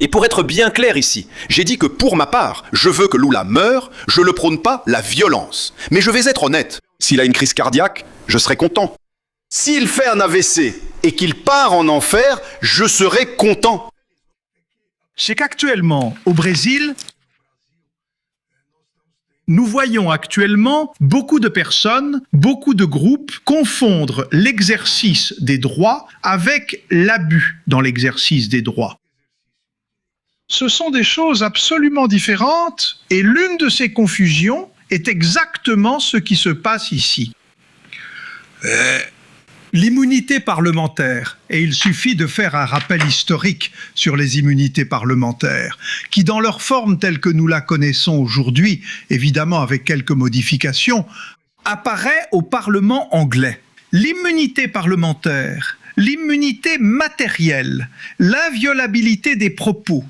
Et pour être bien clair ici, j'ai dit que pour ma part, je veux que Lula meure, je ne prône pas la violence. Mais je vais être honnête, s'il a une crise cardiaque, je serai content. S'il fait un AVC et qu'il part en enfer, je serai content. C'est qu'actuellement, au Brésil, nous voyons actuellement beaucoup de personnes, beaucoup de groupes confondre l'exercice des droits avec l'abus dans l'exercice des droits. Ce sont des choses absolument différentes et l'une de ces confusions est exactement ce qui se passe ici. L'immunité parlementaire, et il suffit de faire un rappel historique sur les immunités parlementaires, qui dans leur forme telle que nous la connaissons aujourd'hui, évidemment avec quelques modifications, apparaît au Parlement anglais. L'immunité parlementaire, l'immunité matérielle, l'inviolabilité des propos,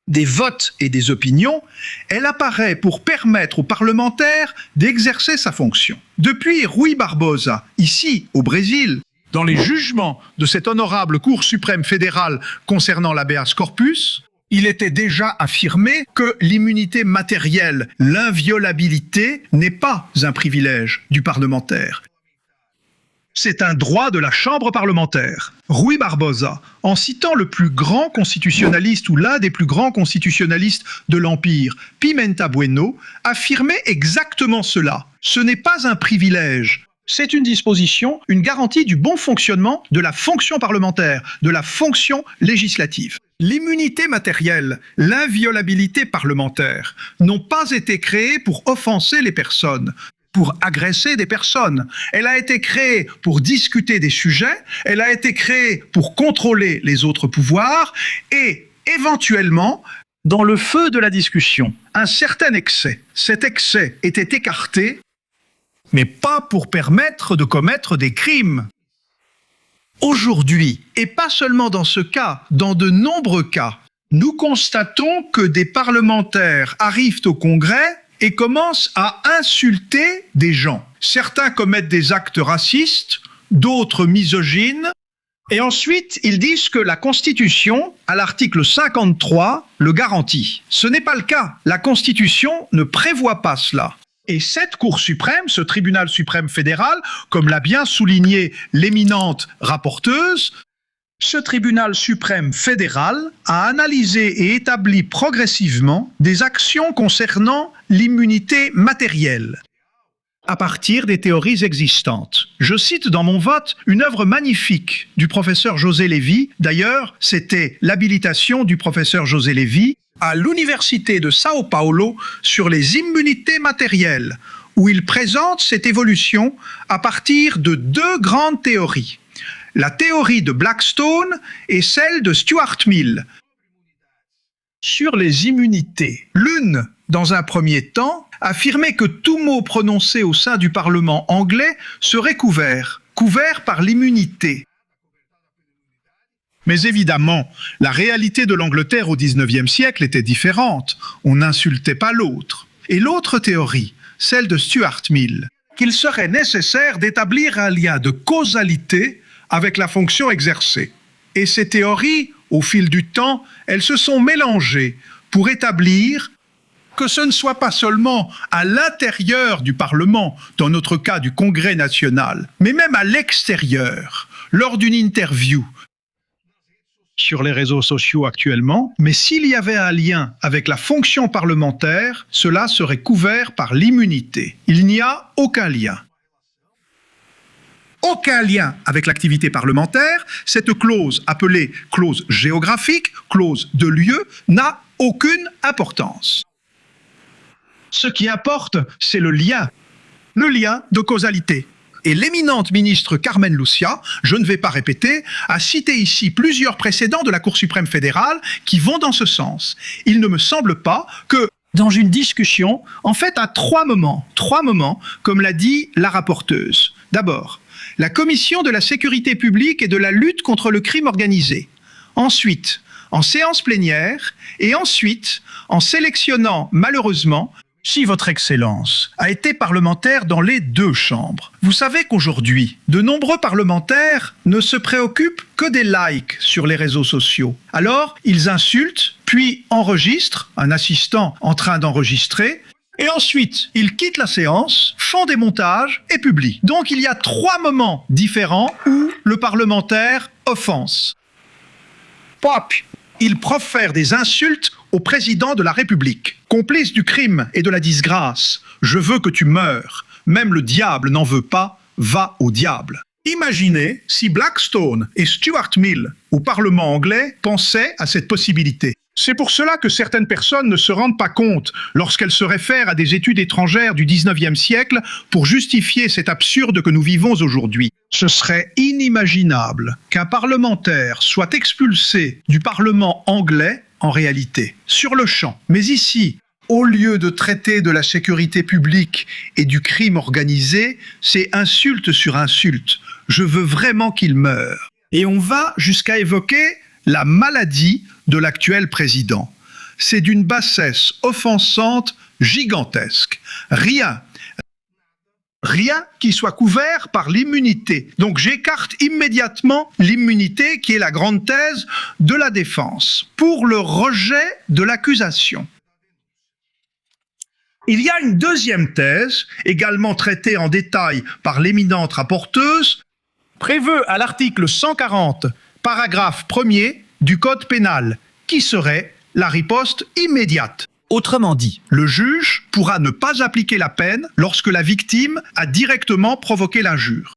des votes et des opinions, elle apparaît pour permettre aux parlementaires d'exercer sa fonction. Depuis Rui Barbosa, ici au Brésil, dans les jugements de cette honorable Cour suprême fédérale concernant l'habeas corpus, il était déjà affirmé que l'immunité matérielle, l'inviolabilité, n'est pas un privilège du parlementaire. C'est un droit de la Chambre parlementaire. Rui Barbosa, en citant le plus grand constitutionnaliste ou l'un des plus grands constitutionnalistes de l'Empire, Pimenta Bueno, affirmait exactement cela. Ce n'est pas un privilège. C'est une disposition, une garantie du bon fonctionnement de la fonction parlementaire, de la fonction législative. L'immunité matérielle, l'inviolabilité parlementaire n'ont pas été créées pour offenser les personnes, pour agresser des personnes. Elle a été créée pour discuter des sujets, elle a été créée pour contrôler les autres pouvoirs et, éventuellement, dans le feu de la discussion, un certain excès. Cet excès était écarté, mais pas pour permettre de commettre des crimes. Aujourd'hui, et pas seulement dans ce cas, dans de nombreux cas, nous constatons que des parlementaires arrivent au Congrès et commencent à insulter des gens. Certains commettent des actes racistes, d'autres misogynes, et ensuite ils disent que la Constitution, à l'article 53, le garantit. Ce n'est pas le cas. La Constitution ne prévoit pas cela. Et cette Cour suprême, ce tribunal suprême fédéral, comme l'a bien souligné l'éminente rapporteuse, ce tribunal suprême fédéral a analysé et établi progressivement des actions concernant l'immunité matérielle à partir des théories existantes. Je cite dans mon vote une œuvre magnifique du professeur José Lévy. D'ailleurs, c'était l'habilitation du professeur José Lévy à l'Université de Sao Paulo sur les immunités matérielles, où il présente cette évolution à partir de deux grandes théories. La théorie de Blackstone et celle de Stuart Mill. Sur les immunités, l'une, dans un premier temps, affirmait que tout mot prononcé au sein du Parlement anglais serait couvert par l'immunité. Mais évidemment, la réalité de l'Angleterre au XIXe siècle était différente. On n'insultait pas l'autre. Et l'autre théorie, celle de Stuart Mill, qu'il serait nécessaire d'établir un lien de causalité avec la fonction exercée. Et ces théories, au fil du temps, elles se sont mélangées pour établir que ce ne soit pas seulement à l'intérieur du Parlement, dans notre cas du Congrès national, mais même à l'extérieur, lors d'une interview sur les réseaux sociaux actuellement, mais s'il y avait un lien avec la fonction parlementaire, cela serait couvert par l'immunité. Il n'y a aucun lien. Aucun lien avec l'activité parlementaire, cette clause appelée clause géographique, clause de lieu, n'a aucune importance. Ce qui importe, c'est le lien de causalité. Et l'éminente ministre Carmen Lucia, je ne vais pas répéter, a cité ici plusieurs précédents de la Cour suprême fédérale qui vont dans ce sens. Il ne me semble pas que dans une discussion, en fait à trois moments, comme l'a dit la rapporteuse. D'abord, la Commission de la sécurité publique et de la lutte contre le crime organisé. Ensuite, en séance plénière. Et ensuite, en sélectionnant, malheureusement, si votre Excellence a été parlementaire dans les deux chambres. Vous savez qu'aujourd'hui, de nombreux parlementaires ne se préoccupent que des likes sur les réseaux sociaux. Alors, ils insultent, puis enregistrent, un assistant en train d'enregistrer, et ensuite ils quittent la séance, font des montages et publient. Donc il y a 3 moments différents où le parlementaire offense. Pop! Il profère des insultes au président de la République. Complice du crime et de la disgrâce, je veux que tu meures. Même le diable n'en veut pas, va au diable. Imaginez si Blackstone et Stuart Mill, au Parlement anglais, pensaient à cette possibilité. C'est pour cela que certaines personnes ne se rendent pas compte lorsqu'elles se réfèrent à des études étrangères du 19e siècle pour justifier cet absurde que nous vivons aujourd'hui. Ce serait inimaginable qu'un parlementaire soit expulsé du Parlement anglais en réalité, sur le champ. Mais ici, au lieu de traiter de la sécurité publique et du crime organisé, c'est insulte sur insulte. Je veux vraiment qu'il meure. Et on va jusqu'à évoquer la maladie de l'actuel président. C'est d'une bassesse offensante gigantesque. Rien qui soit couvert par l'immunité. Donc j'écarte immédiatement l'immunité qui est la grande thèse de la défense pour le rejet de l'accusation. Il y a une deuxième thèse, également traitée en détail par l'éminente rapporteuse, prévue à l'article 140, paragraphe 1er du Code pénal, qui serait la riposte immédiate. Autrement dit, le juge pourra ne pas appliquer la peine lorsque la victime a directement provoqué l'injure.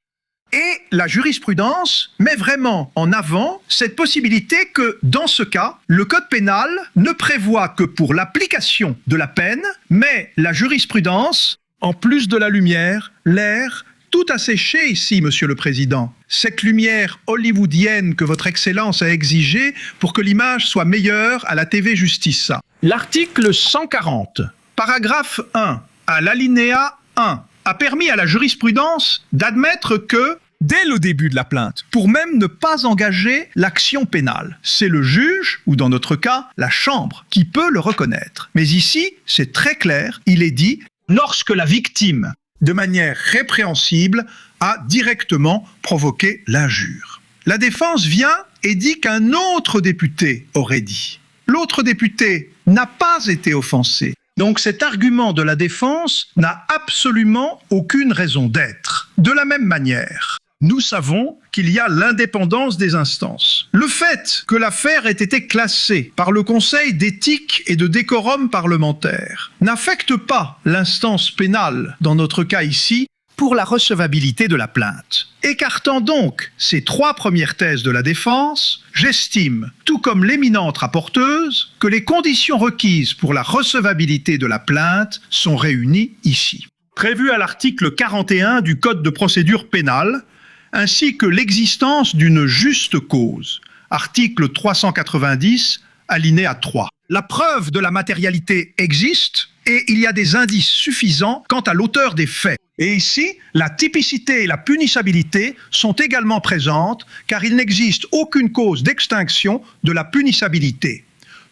Et la jurisprudence met vraiment en avant cette possibilité que, dans ce cas, le Code pénal ne prévoit que pour l'application de la peine, mais la jurisprudence, en plus de la lumière, l'air, tout asséché ici, Monsieur le Président. Cette lumière hollywoodienne que votre Excellence a exigée pour que l'image soit meilleure à la TV Justice. L'article 140, paragraphe 1, à l'alinéa 1, a permis à la jurisprudence d'admettre que, dès le début de la plainte, pour même ne pas engager l'action pénale, c'est le juge, ou dans notre cas, la chambre, qui peut le reconnaître. Mais ici, c'est très clair, il est dit, lorsque la victime, de manière répréhensible, a directement provoqué l'injure. La défense vient et dit qu'un autre député aurait dit. L'autre député n'a pas été offensé. Donc cet argument de la défense n'a absolument aucune raison d'être. De la même manière, nous savons qu'il y a l'indépendance des instances. Le fait que l'affaire ait été classée par le Conseil d'éthique et de décorum parlementaire n'affecte pas l'instance pénale, dans notre cas ici, pour la recevabilité de la plainte. Écartant donc ces 3 premières thèses de la défense, j'estime, tout comme l'éminente rapporteuse, que les conditions requises pour la recevabilité de la plainte sont réunies ici. Prévues à l'article 41 du Code de procédure pénale, ainsi que l'existence d'une juste cause, article 390, alinéa 3. La preuve de la matérialité existe et il y a des indices suffisants quant à l'auteur des faits. Et ici, la typicité et la punissabilité sont également présentes car il n'existe aucune cause d'extinction de la punissabilité.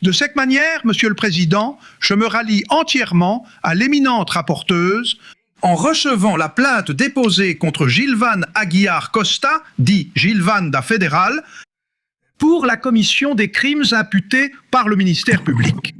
De cette manière, Monsieur le Président, je me rallie entièrement à l'éminente rapporteuse en recevant la plainte déposée contre Gilvan Aguiar Costa, dit Gilvan da Fédéral, pour la commission des crimes imputés par le ministère public.